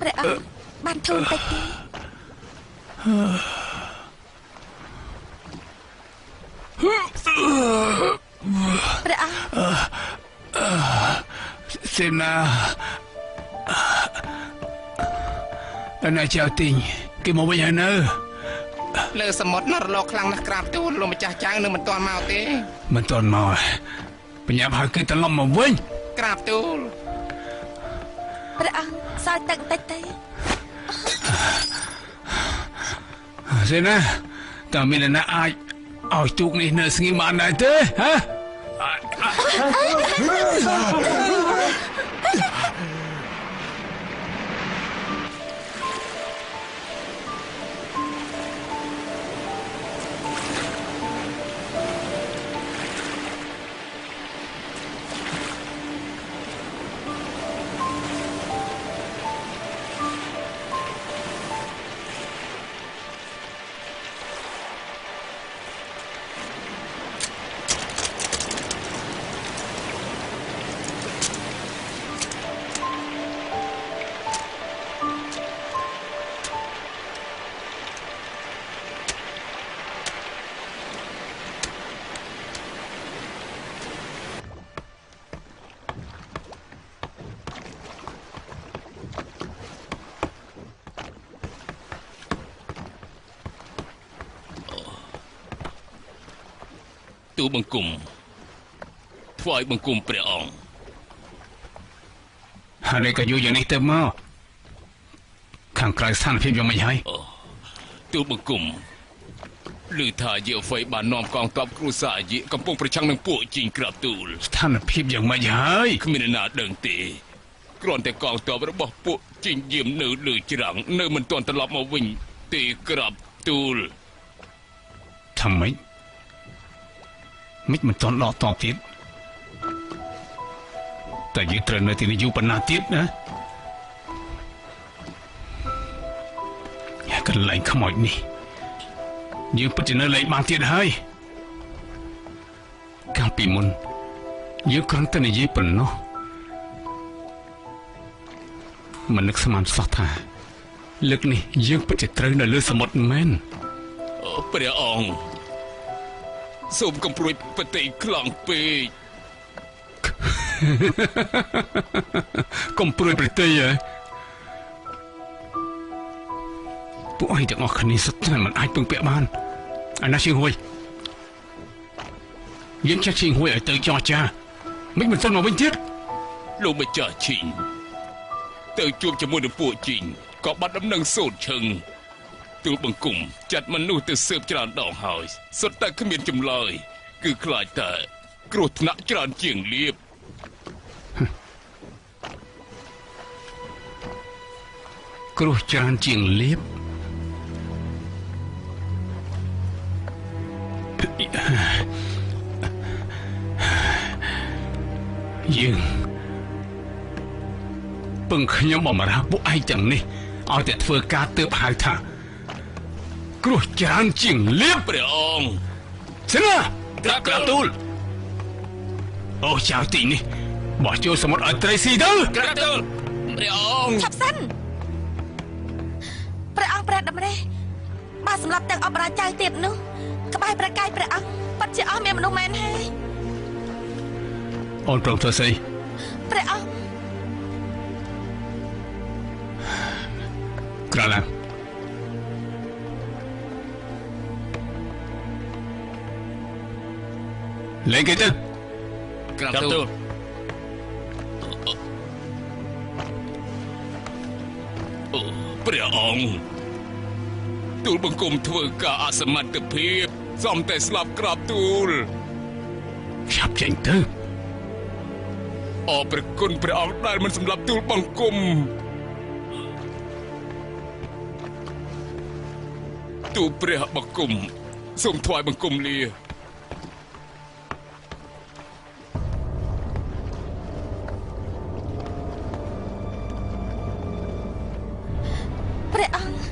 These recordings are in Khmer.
ព្រះអង្គបានធូរតិចទេព្រះអង្គសេនាអាណាចៅទីងគេមកវិញហើយនៅលើសមុទ្រណារលកខ្លាំងណាស់ក្រាបទូលលោកម្ចាស់ចៅនៅមិនទាន់មកទេមិនទាន់មកបញ្ញាប់ហើយគេត្រឡប់មកវិញក្រាបទូលព្រះអង្គសើចទឹកតិចទេសេនាតើមានអ្នកអាចឲ្យទូកនេះនៅស្ងៀមបានដែរទេហ៎ទូបង្គំថ្វាយបង្គំព្រះអង្គហើយក៏យកយ៉ាងនេះទៅមកខាងក្រៅស្ថានភាពយ៉ាងម៉េចហើយទូបង្គំឮថាយាយហ្វៃបាននាំកងទ័ពគ្រូសាអាយកំពុងប្រឆាំងនឹងពួកជីងក្រាបទូលស្ថានភាពយ៉ាងម៉េចហើយគ្មានអ្នកណាដឹងទេគ្រាន់តែកងទ័ពរបស់ពួកជីងយាមនៅលើច្រាំងនៅមិនទាន់ត្រឡប់មកវិញទេក្រាបទូលថាម៉េចមិនទាន់ដកតបទៀតតែយើងត្រូវនៅទីនេះយូរប៉ុណ្ណាទៀតណាកន្លែងខ្មោចនេះយើងពិតជានៅលេងបានទៀតហើយកាលពីមុនយើងគ្រាន់តែនិយាយប៉ុណ្ណោះមិននឹកស្មានសោះថាលើកនេះយើងពិតជាត្រូវនៅលើសមុទ្រមែនព្រះអង្គសូមកំព្រួយបតិខ្លាំងពេកកំព្រួយប្រតិយពួកឯងទាំងអស់គ្នាសុទ្ធតែមិនអាចពឹងពាក់បានអាណាឈៀងហួយយើងចាស់ឈៀងហួយឲ្យទៅចរចាមិនទាន់មកវិញទៀតលោកម្ចាស់ឈីងទៅជួបជាមួយនឹងពួកជីងក៏បាត់ដំណឹងសូត្រឈឹងទូលបង្គំចាត់មនុស្សទៅស៊ើបច្រើនដងហើយសុទ្ធតែគ្មានចម្លើយគឺខ្លាចតែគ្រោះថ្នាក់ច្រើនជាងលៀបគ្រោះច្រើនជាងលៀបយើងពឹងខ្ញុំបំរើពួកឯងទាំងនេះឲ្យតែធ្វើការទើបហៅថាគ្រោះច្រើនជាងលៀបព្រះអង្គសិនាក្រាបទូលអូចៅទីនេះបោះចូលសមុទ្រឲ្យត្រីស៊ីទៅក្រាបទូលព្រះអង្គឆាប់សិនព្រះអង្គព្រះតម្រេះបានសម្លាប់ទាំងអបរាចៅទៀតនោះក្បែរប្រកាយព្រះអង្គពិតជាអស់មានមនុស្សមែនហើយអូនព្រមធ្វើស្អីព្រះអង្គក្រឡាលេងគេទៅក្រាបទូលអូព្រះអង្គទូលបង្គំធ្វើការអសមត្ថភាពសំតែស្លាប់ក្រាបទូលចាប់ចេញទៅអរព្រះគុណព្រះអង្គដែលមិនសម្លាប់ទូលបង្គំទូលព្រះបង្គំសូមថ្វាយបង្គំលាព្រះអង្គ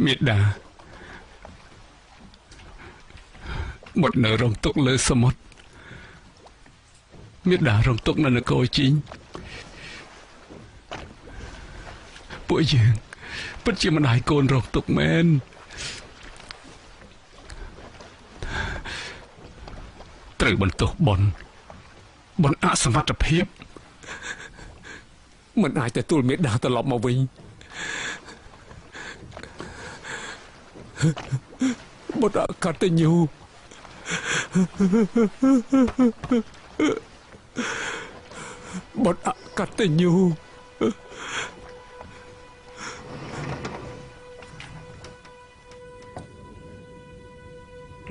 មេដាបាត់នៅរងទុកលើសមុទ្រមេដារងទុកនៅនគរជីងពួកយើងពិតជាម្ដាយកូនរងទុកមែនត្រូវបន្ទោសបនអសមត្ថភាពមិនអាចទទួលមេដាត្រឡប់មកវិញបុត្រអកតញ្ញូបុត្រអកតញ្ញូ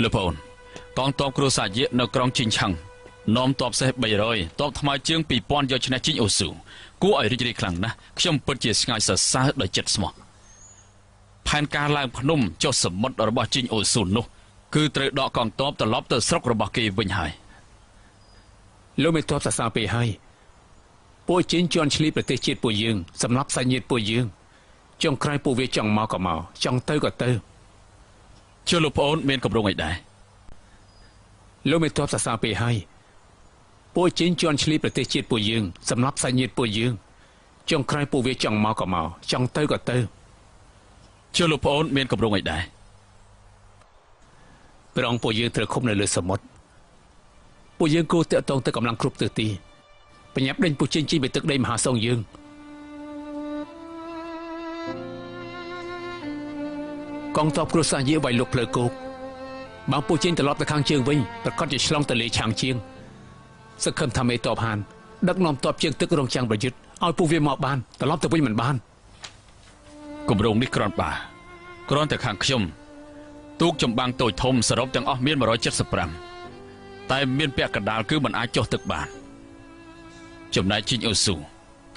លោកប្អូនកងទ័ពគ្រួសារយានៅក្រុងជីងឆឹងនាំទ័ពសេះ300ទ័ពថ្មើរជើង2000យកឈ្នះជីងអូស៊ូគួរឲ្យរីករាយខ្លាំងណាស់ខ្ញុំពិតជាស្ងើចសរសើរដោយចិត្តស្មោះផែនការឡើងភ្នំចុះសមុទ្ររបស់ជីងអូស៊ូនោះគឺត្រូវដកកងទ័ពត្រឡប់ទៅស្រុករបស់គេវិញហើយលោកមេទ័ពសរសើរពេកហើយពួកជីងជន់ឈ្លីប្រទេសជាតិពួកយើងសម្រាប់សាច់ញាតិពួកយើងចុងក្រោយពួកវាចង់មកក៏មកចង់ទៅក៏ទៅជឿលោកប្អូនមានកម្រងអីដែរលោកមេទ័ពសរសើរពេកហើយពួកជីងជន់ឈ្លីប្រទេសជាតិពួកយើងសម្រាប់សាច់ញាតិពួកយើងចុងក្រោយពួកវាចង់មកក៏មកចង់ទៅក៏ទៅជឿលោកប្អូនមានកម្រងអីដែរប្រងពួកយើងត្រូវឃុំនៅលើសមុទ្រពួកយើងគួរតាក់ទងទៅកម្លាំងគ្រប់ទិសទីបញ្ញាប់ដេញពួកជីងជីពីទឹកដីមហាសង្ឃយើងកងទ័ពគ្រួសារយាវាយលុកផ្លូវគោកបើពួកជីងត្រឡប់ទៅខាងជើងវិញប្រកាសជាឆ្លងទន្លេឆាងជៀងសង្ឃឹមថាមេទ័ពហានដឹកនាំទ័ពជើងទឹករងចាំងប្រយុទ្ធឲ្យពួកវាមកបានត្រឡប់ទៅវិញមិនបានគម្រោងនេះគ្រាន់តែខាងខ្ញុំទូកចម្បាំងតូចធំសរុបទាំងអស់មាន175តែមានពាក់កណ្ដាលគឺមិនអាចចុះទឹកបានចំណែកជីងអូស៊ូ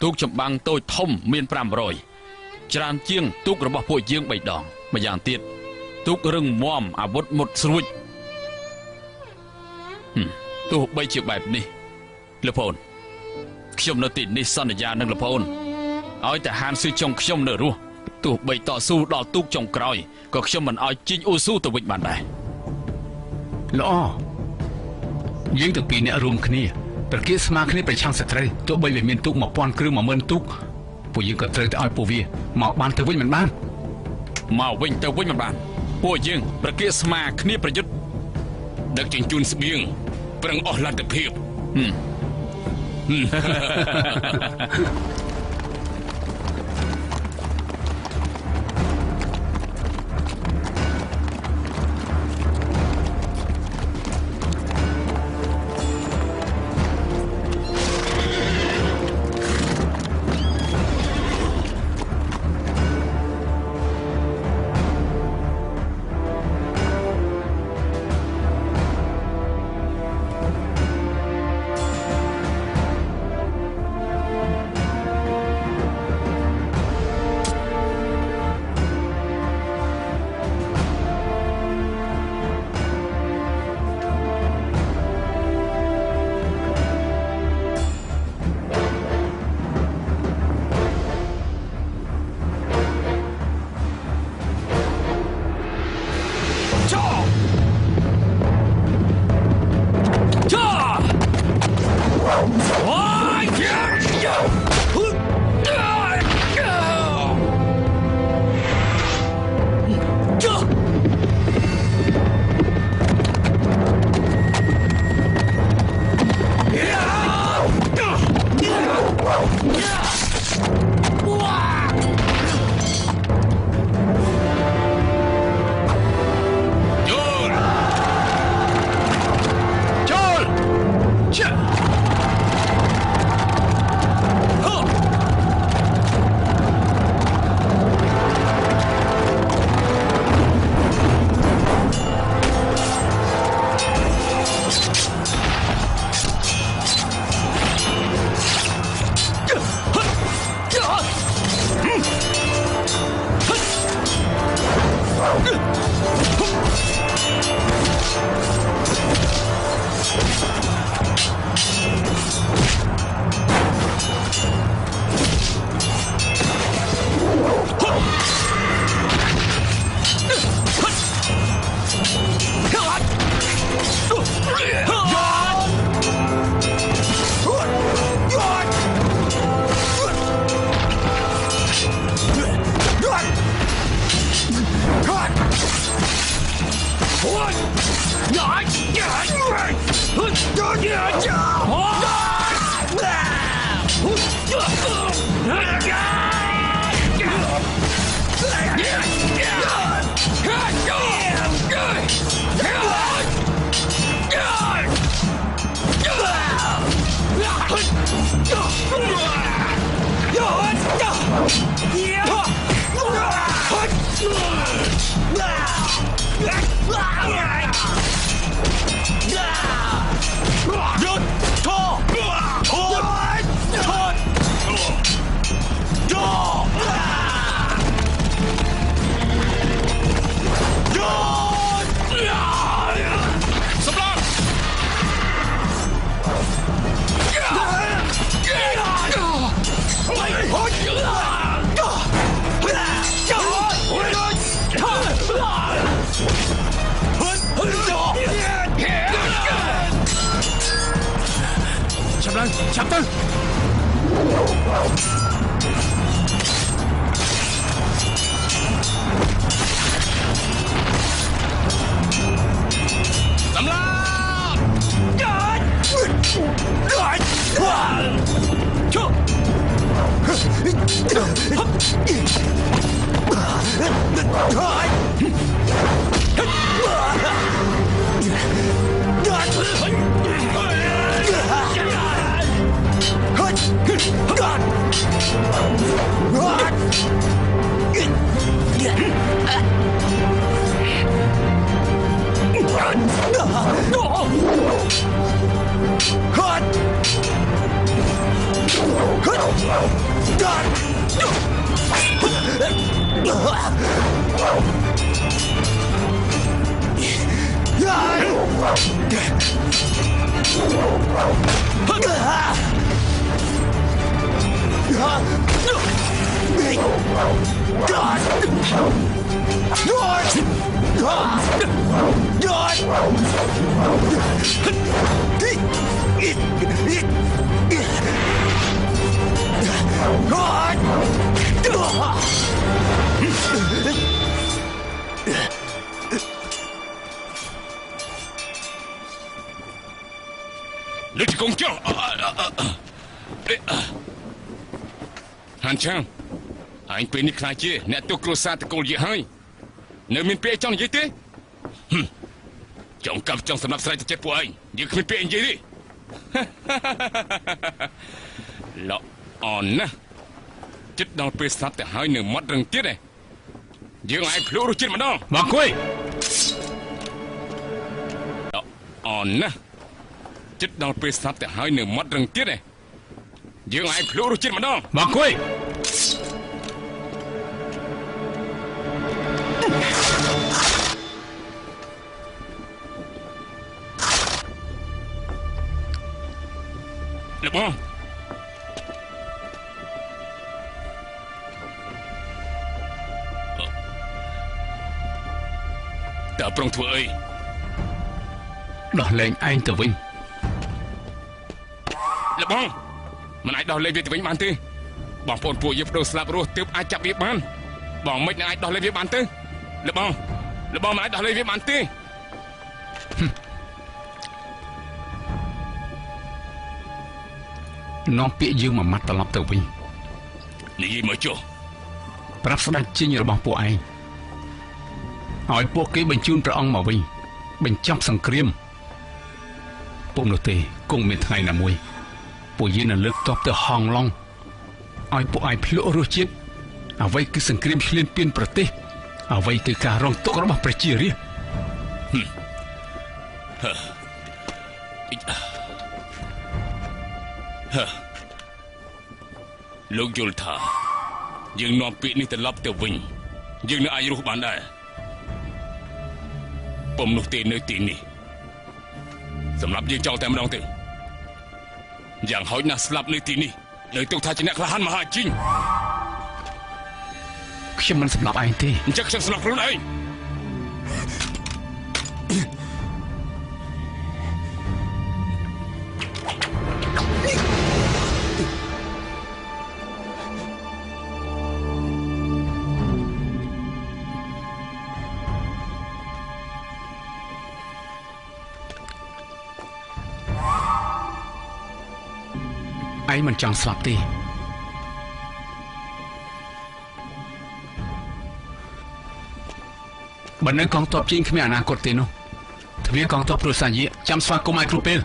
ទូកចម្បាំងតូចធំមាន500ច្រើនជាងទូករបស់ពួកយើង3ដងម្យ៉ាងទៀតទូករឹងមាំអាវុធមុតស្រួចទោះបីជាបែបនេះលោកប្អូនខ្ញុំនៅទីនេះសន្យានឹងលោកប្អូនឲ្យតែហានស៊ឺចុងខ្ញុំនៅរស់ទោះបីតស៊ូដល់ទូកចុងក្រោយក៏ខ្ញុំមិនឲ្យជីងអូស៊ូទៅវិញបានដែរល្អយើងទាំងពីរអ្នករួមគ្នាប្រគិស្មាគ្នាប្រឆាំងសត្រូវទោះបីវាមានទូក1000គ្រឿង10000ទូកពួកយើងក៏ត្រូវតែឲ្យពួកវាមកបានទៅវិញមិនបានមកវិញទៅវិញមិនបានពួកយើងប្រគិស្មាគ្នាប្រយុទ្ធដឹកជញ្ជូនស្បៀងប្រឹងអស់លទ្ធភាព ចាប់ទៅសម្លាលើកកងចោហានឆាងអញពេលនេះខ្លាចជាអ្នកទុកគ្រួសារតកូលយេហើយនៅមានពេលចង់និយាយទេចង់កាប់ចង់សម្រាប់ស្រែកចិត្តពួកឯងយើងគ្មានពេលនិយាយទេល្អអនណាចិត្តដល់ពេលស្លាប់ទៅហើយនៅមាត់រឹងទៀតឯងយើងអាចភ្លក់រសជាតិម្ដងមកអង្គុយល្អអនណាចិត្តដល់ពេលស្លាប់ទៅហើយនៅមាត់រឹងទៀតឯងយើងអាចភ្លក់រសជាតិម្ដងមកអង្គុយលោកបងតើប្រុងធ្វើអីដោះលែងឯងទៅវិញលោកបងមិនអាចដោះលែងវាទៅវិញបានទេបងប្អូនពួកយើងបដូរស្លាប់រស់ទើបអាចចាប់វាបានបងមិនអាចដោះលែងវាបានទេលោកបងមិនអាចដោះលែងវាបានទេនាំពាក្យយើងមួយម៉ាត់ត្រឡប់ទៅវិញនិយាយមកចុះប្រាប់ស្ដេចជិញរបស់ពួកឯងឲ្យពួកគេបញ្ជូនព្រះអង្គមកវិញបញ្ចប់សង្គ្រាមពុំនោះទេគង់មានថ្ងៃណាមួយពួកយើងនឹងលើកតបទៅហងឡុងឲ្យពួកឯងភ្លក់រសជាតិអ្វីគឺសង្គ្រាមឈ្លានពានប្រទេសអ្វីគឺការរងទុក្ខរបស់ប្រជារាស្ត្រលោកយល់ថាយើងនាំពាក្យនេះត្រឡប់ទៅវិញយើងនឹងអាចរស់បានដែរពុំនោះទេនៅទីនេះសម្រាប់យើងចោលតែម្ដងទេយ៉ាងហោចណាស់ស្លាប់នៅទីនេះនៅទុកថាជាអ្នកក្លាហានមហាជីងខ្ញុំមិនសម្លាប់ឯងទេអញ្ចឹងខ្ញុំសម្លាប់ខ្លួនឯងឯងមិនចង់ស្លាប់ទេ បើនៅកងទ័ពជិញគ្មានអនាគតទេនោះទ្វារកងទ័ពគ្រួសារយាចាំស្វាគមន៍ឲ្យគ្រប់ពេល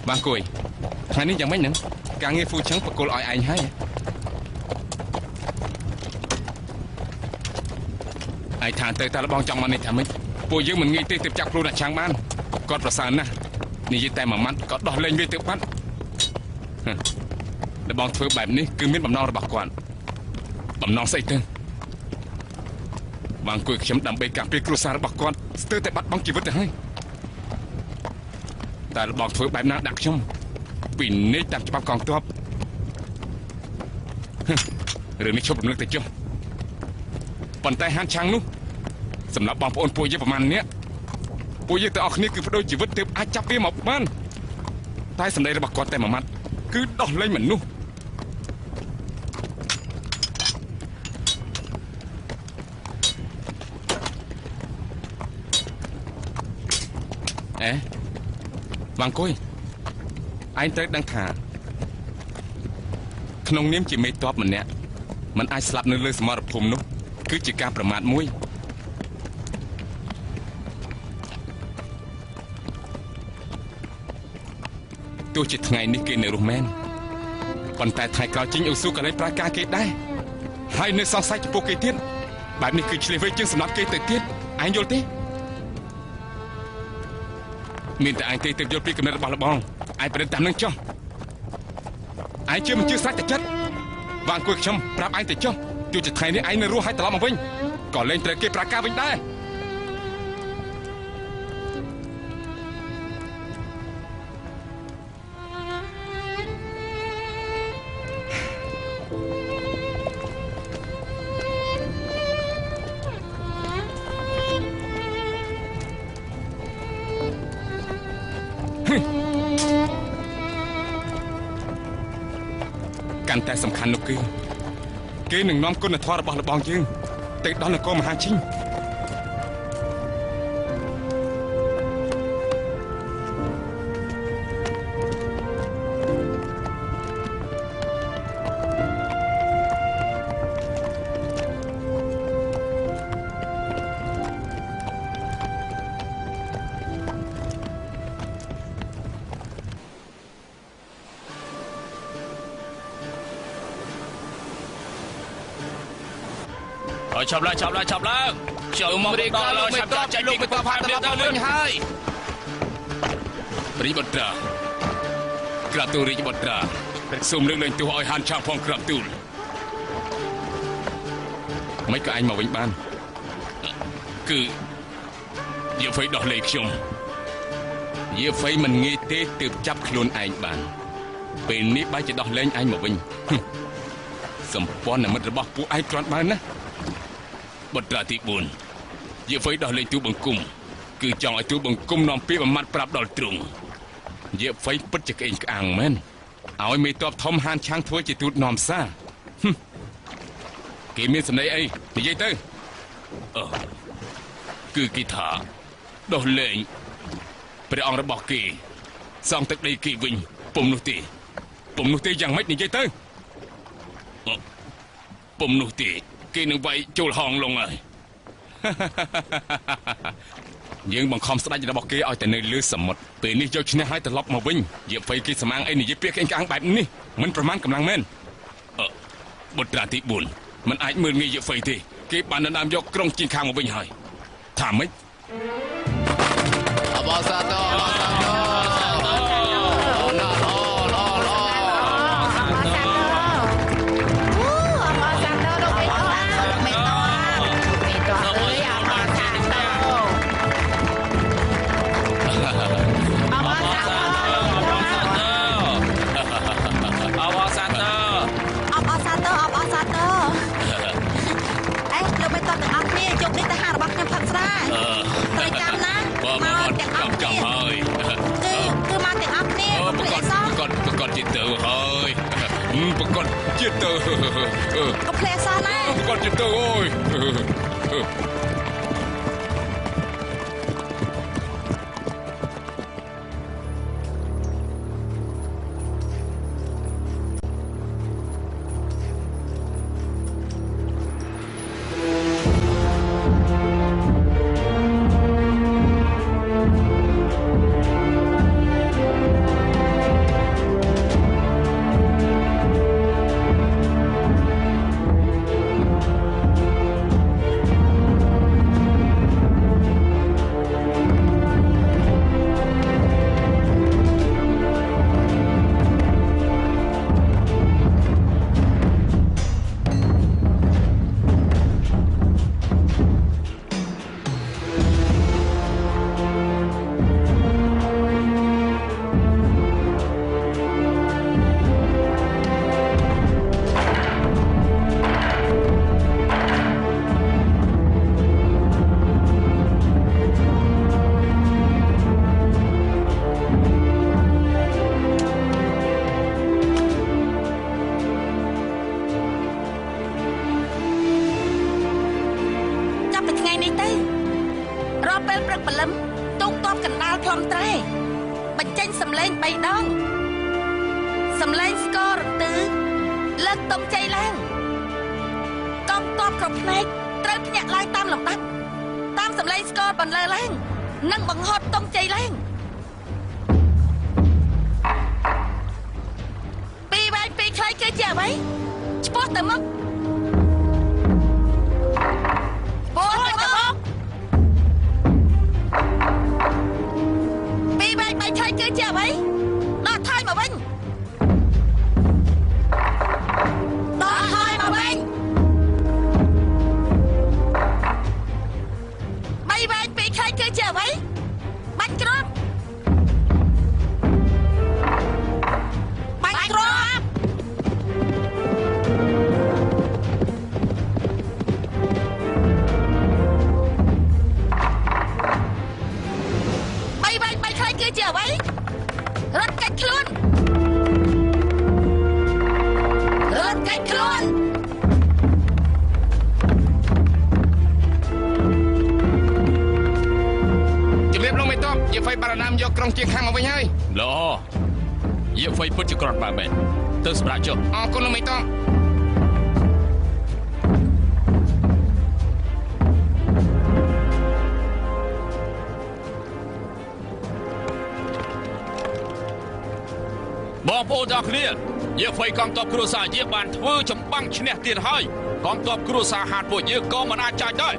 បានគួយថ្ងៃនេះយ៉ាងម៉េចហ្នឹងការងារហ្វូឆឹងបកគលឲ្យឯងហើយឯថាទៅតាបងចង់មកនេះថាម៉េចពួកយើងមិនងាយទេទៅចាប់ខ្លួនអ្នកឆាំងបានគាត់ប្រសើរណាស់និយាយតែមួយម៉ាត់ក៏ដោះលែងវាទៅបាត់តែបងធ្វើបែបនេះគឺមានបំណងរបស់គាត់បំណងស្អីទៅបងគួយខ្ញុំដើម្បីការពារគ្រួសាររបស់គាត់ស្ទើរតែបាត់បង់ជីវិតទៅហើយតែបងធ្វើបែបណាដាក់ខ្ញុំពីនេះតាមច្បាប់កងទ័ពរឿងនេះជប់រំលឹកទៅចុះប៉ុន្តែហានឆាំងនោះសម្រាប់បងប្អូនពួកយើងប្រមាណនេះពួកយើងទាំងអស់គ្នាគឺបដូរជីវិតទើបអាចចាប់វាមកបានតែសម្ដីរបស់គាត់តែមួយម៉ាត់គឺដោះលែងមនុស្សបងគួយឯងត្រូវដឹងថាក្នុងនាមជាមេទ័ពម្នាក់มันអាចស្លាប់នៅលើសមរភូមិនោះគឺជាការប្រមាថមួយទោះជាថ្ងៃនេះគេនៅរស់មែនប៉ុន្តែថ្ងៃក្រោយជីងអូស៊ូក៏លែងប្រើការគេដែរហើយនៅសង្ស័យចំពោះគេទៀតបែបនេះគឺឆ្លៀសវៃជាងសម្រាប់គេទៅទៀតឯងយល់ទេមានតែឯងទេទើបយល់ពីគំនិតរបស់លបងឯងប្រឌិតតាមនឹងចុះឯងជឿមិនជឿស្រេចតែចិត្តបានគួយខ្ញុំប្រាប់ឯងទៅចុះទោះជាថ្ងៃនេះឯងនៅរស់ហើយត្រឡប់មកវិញក៏លែងត្រូវគេប្រកាសវិញដែរកាន់តែសំខាន់នោះគឺគេនឹងនាំគុណធម៌របស់លបងយើងទៅដល់នគរមហាឈិញចាប់ឡើងចូលមករៀបដល់លើចាប់ចាច់ពីទៅផាត់ទៅដល់វិញហើយរីបុត្រាក្រាបទូលរីបុត្រាសូមលើកលែងទោសឲ្យហានឆាផងក្រាបទូលមិនក៏ឯងមកវិញបានគឺយាហ្វៃដោះលែងខ្ញុំយាហ្វៃមិនងាយទេទើបចាប់ខ្លួនឯងបានពេលនេះបែរជាដោះលែងឯងមកវិញសម្ព័ន្ធមិត្តរបស់ពួកឯងគ្រាន់បានណាបុត្រាទី4យាហ្វៃដោះលែងទូបង្គំគឺចង់ឲ្យទូបង្គំនាំពាក្យបំមាត់ប្រាប់ដល់ទ្រង់យាហ្វៃពិតជាក្អេងក្អាងមែនឲ្យមេតបធំហានឆាំងធ្វើជាទូតនាំសារគេមានសម្ដីអីនិយាយទៅគឺគេថាដោះលែងព្រះអង្គរបស់គេសងទឹកដីគេវិញពុំនោះទេយ៉ាងម៉េចនិយាយទៅពុំនោះទេគេនឹងវាយចូលហងលងហើយយើងបង្ខំស្ដេចរបស់គេឲ្យតែនៅលើសមុទ្រពេលនេះយកឈ្នះឲ្យត្រឡប់មកវិញយាហ្វៃគេស្មាងអីនិយាយពាក្យក្អេងក្អាងបែបនេះមិនប្រមាណកម្លាំងមែនបុត្រាទី4មិនអាចមើលងាយយាហ្វៃទេគេបានដណ្ដើមយកក្រុងជាងខាងមកវិញហើយថាម៉េចអបអរសាទរចាំណាមកទាំងអស់ ជាទៅហើយប្រកាសជាទៅ ក៏ផ្លែសណា ប្រកាសជាទៅអើយ ពេលព្រឹកព្រលឹមទូកតបកណ្ដាលខ្លំត្រែបញ្ចេញសម្លេង3ដងសម្លេងស្គររន្ទឺលើកតុំជ័យឡើងកងតបគ្រប់ផ្នែកត្រូវភ្ញាក់ឡើងតាមលំដាប់តាមសម្លេងស្គរបន្លឺឡើងនិងបង្ហត់តុំជ័យឡើងពីវែងពីខ្លីគឺជាអ្វីឆ្ពោះទៅមុខពោះទៅមុខពីវែងពីខ្លីគឺជាអ្វីដល់ថយមកវិញដល់ថយមកវិញបីវែងពីខ្លីគឺជាអ្វីបាច់គ្រាប់បាច់គ្រាប់បីវែងបីខ្លីគឺជាអ្វីរត់កាច់ខ្លួនរត់កាច់ខ្លួនជំរាបលោកមេតបយាហ្វៃបារណាមយកក្រុងជាខាងមកវិញហើយ ល្អយាហ្វៃពិតជាក្រត់បែបមែនទៅសម្រាប់ចុះ អរគុណលោកមេតបបងប្អូនទាំងគ្នាយាហ្វៃកងទ័ពគ្រួសារយាបានធ្វើចម្បាំងឈ្នះទៀតហើយកងទ័ពគ្រួសារហាតពួកយើងក៏មិនអាចចាច់ដែរ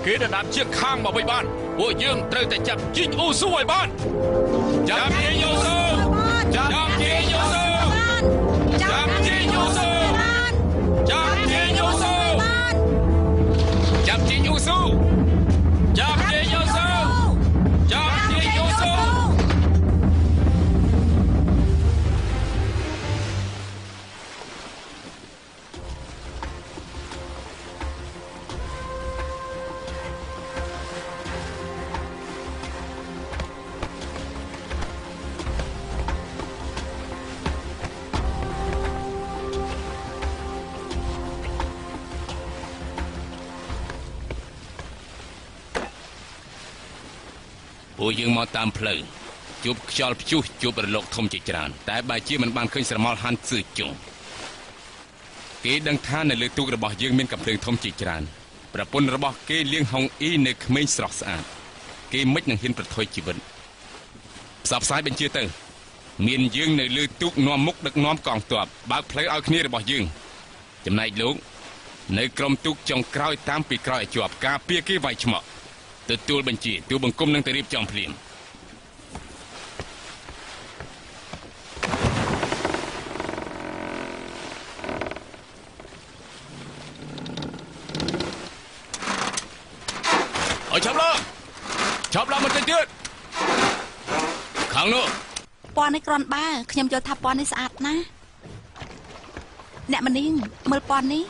គេដណ្ដើមជាខាងមកវិញបានពួកយើងត្រូវតែចាប់ជីកអ៊ូស៊ូឲ្យបានចាប់ជាយូស៊ូចាប់ជាយូស៊ូចាប់ជាយូស៊ូចាប់ជាយូស៊ូ ចាប់ជីងអ៊ូស៊ូ ចាប់ជាយូស៊ូចាប់ជាយូស៊ូ ពួកយើងមកតាមផ្លូវជួបខ្យល់ព្យុះជួបរលកធំជាច្រើនតែបែរជាមិនបានឃើញស្រមោលហាន់ស៊ឺជុងគេដឹងថានៅលើទូករបស់យើងមានកំភ្លើងធំជាច្រើនប្រពន្ធរបស់គេលៀងហុងអ៊ីនៅក្មេងស្រស់ស្អាតគេមិននឹងហ៊ានប្រថុយជីវិតផ្សព្វផ្សាយបញ្ជាទៅមានយើងនៅលើទូកនាំមុខដឹកនាំកងទ័ពបើកផ្លូវឲ្យគ្នារបស់យើងចំណែកលោកនៅក្រុមទូកចុងក្រោយតាមពីក្រោយឲ្យជាប់ការពារគេវាយឆ្មក់ទទួលបញ្ជាទូបង្គំនឹងទៅរៀបចំភ្លាមអើឆាប់ឡើងមកទៀតខាងនោះ ពណ៌នេះក្រនបើខ្ញុំយល់ថាពណ៌នេះស្អាតណាស់អ្នកមនាងមើលពណ៌នេះ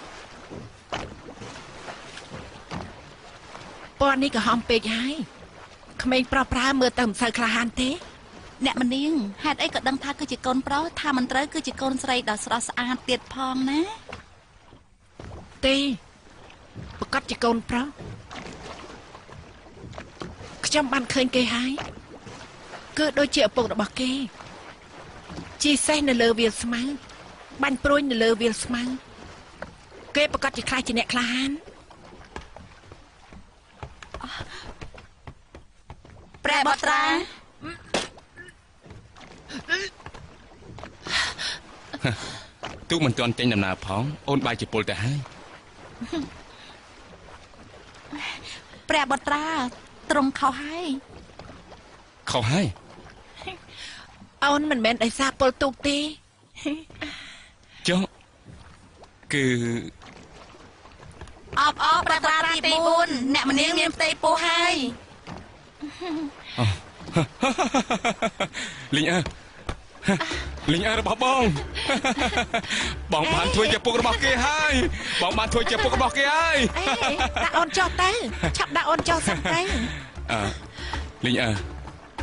ពណ៌នេះក៏ហំពេកហើយក្មេងប្រុសប្រើមើលទៅមិនសូវក្លាហានទេ អ្នកមនាងហេតុអីក៏ដឹងថាគឺជាកូនប្រុសថាមិនត្រូវគឺជាកូនស្រីដ៏ស្រស់ស្អាតទៀតផងណា ទេប្រកាសជាកូនប្រុសខ្ញុំបានឃើញគេហើយគឺដូចជាឪពុករបស់គេជាសេះនៅលើវាលស្មៅបាញ់ព្រួយនៅលើវាលស្មៅគេប្រកាសជាខ្លាចជាអ្នកក្លាហាន ព្រះបុត្រា ទូកមិនទាន់ចេញដំណើរផងអូនបាយជាពលទៅហើយ ព្រះបុត្រាទ្រង់ខុសហើយ ខុសហើយ អូនមិនមែនដោយសារពលទូកទេ ចុះគឺ អបព្រះបុត្រាទី4អ្នកមនាងមានផ្ទៃពោះហើយ លីងអើលីងអើរបស់បង បងបានធ្វើជាពុករបស់គេហើយបងបានធ្វើជាពុករបស់គេហើយ អេដាក់អូនចុះទៅឆាប់ដាក់អូនចុះសិនទៅ លីងអើ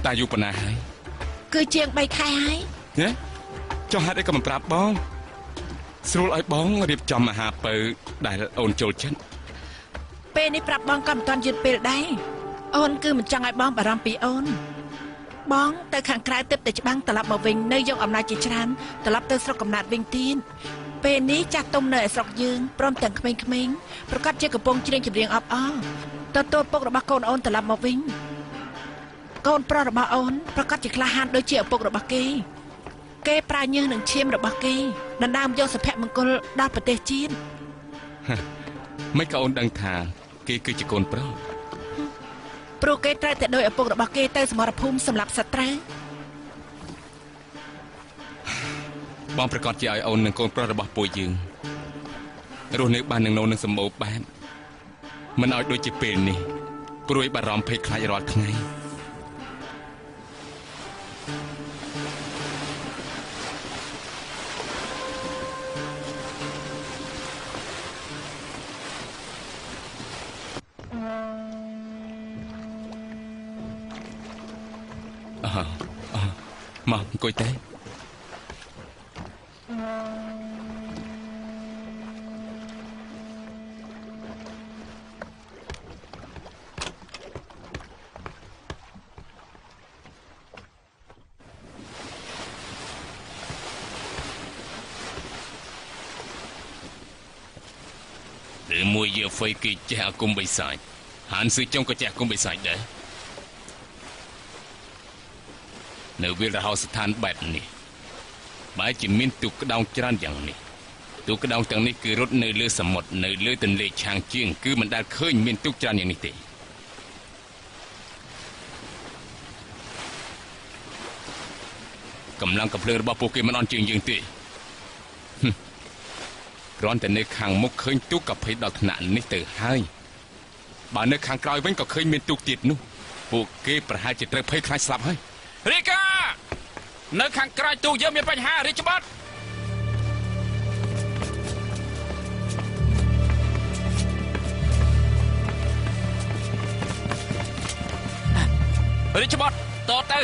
តាយូរប៉ុណ្ណាហើយ គឺជាង3ខែហើយ ណាចុះហេតុអីក៏មិនប្រាប់បងស្រួលឲ្យបងរៀបចំអាហារពៅដែលអូនចូលចិត្ត ពេលនេះប្រាប់បងក៏មិនទាន់យឺតពេលដែរអូនគឺមិនចង់ឲ្យបងបារម្ភពីអូនបងទៅខាងក្រៅទឹកតែច្បាំងត្រឡប់មកវិញនៅយកអំណាចជាច្រើនត្រឡប់ទៅស្រុកកំណើតវិញទៀតពេលនេះចាស់ទុំនៅឯស្រុកយើងព្រមទាំងក្មេងៗប្រកាសជាកំពុងច្រៀងចម្រៀងអបអរទទួលពុករបស់កូនអូនត្រឡប់មកវិញកូនប្រុសរបស់អូនប្រកាសជាក្លាហានដូចជាឪពុករបស់គេគេប្រើញើសនឹងឈាមរបស់គេដណ្ដើមយកសុភមង្គលដល់ប្រទេសជាតិ មិនក៏អូនដឹងថាគេគឺជាកូនប្រុស ព្រោះគេត្រូវតែដោយឪពុករបស់គេទៅសមរភូមិសម្រាប់សត្រូវ បងប្រកាសជាឲ្យអូននឹងកូនប្រុសរបស់ពួកយើងរស់នៅបាននឹងនៅនឹងសម្បូរបែបមិនឲ្យដូចជាពេលនេះព្រួយបារម្ភភ័យខ្លាចរាល់ថ្ងៃ មកអង្គុយទេ ឬមួយយាហ្វៃគេចេះអាគមបិសាចហានស៊ឺចុងក៏ចេះអាគមបិសាចដែរនៅវិលរហោស្ថានបែបនេះបែរជាមានទូកក្តោងច្រើនយ៉ាងនេះទូកក្តោងទាំងនេះគឺរត់នៅលើសមុទ្រនៅលើទន្លេឆាងជៀងគឺមិនដែលឃើញមានទូកច្រើនយ៉ាងនេះទេកម្លាំងកំភ្លើងរបស់ពួកគេមិនអន់ជាងយើងទេគ្រាន់តែនៅខាងមុខឃើញទូកក៏ភ័យដល់ថ្នាក់នេះទៅហើយបើនៅខាងក្រោយវិញក៏ឃើញមានទូកទៀតនោះពួកគេប្រហែលជាត្រូវភ័យខ្លាចស្លាប់ហើយ រីកានៅខាងក្រៅទូកយើងមានបញ្ហារីច្បត់រីច្បត់តទៅ